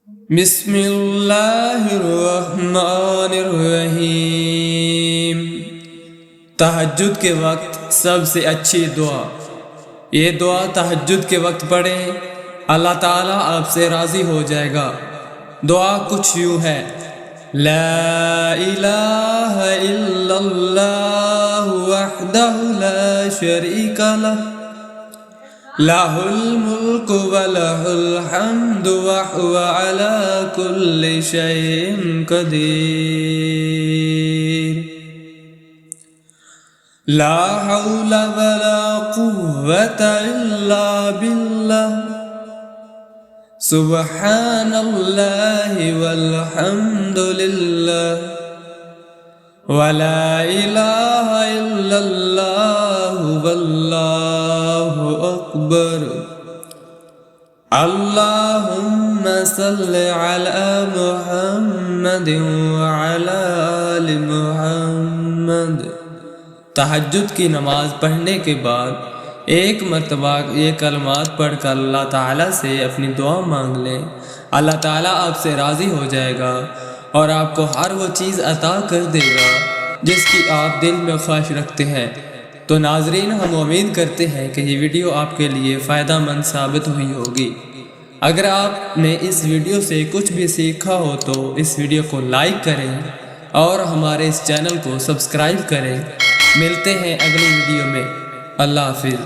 बिस्मिल्लाहिर्रहमानिर्रहीम। तहज्जुद के वक्त सबसे अच्छी दुआ। ये दुआ तहज्जुद के वक्त पढ़ें, अल्लाह ताला आपसे राज़ी हो जाएगा। दुआ कुछ यूँ है, ला इलाहा इल्लल्लाहु वहदहु ला शरीका लह, लहुल मुल्कु व लहुल हम्दु व हुवा अला कुल्लि शैइन कदीर। ला हौला व ला कुव्वता इल्ला बिल्लाह, सुब्हानल्लाहि वल्हम्दुलिल्लाह, व ला इलाहा इल्लल्लाहु वल्लाहु अकबर। अल्लाहुम्मा सल्लि अला मुहम्मद व अला आलि मुहम्मद। तहज्जुद की नमाज पढ़ने के बाद एक मरतबा ये कलमात पढ़कर अल्लाह ताला से अपनी दुआ मांग लें। अल्लाह ताला आपसे राज़ी हो जाएगा और आपको हर वो चीज़ अता कर देगा जिसकी आप दिल में ख्वाहिश रखते हैं। तो नाजरीन, हम उम्मीद करते हैं कि ये वीडियो आपके लिए फ़ायदेमंद साबित हुई होगी। अगर आपने इस वीडियो से कुछ भी सीखा हो तो इस वीडियो को लाइक करें और हमारे इस चैनल को सब्सक्राइब करें। मिलते हैं अगली वीडियो में। अल्लाह हाफिज़।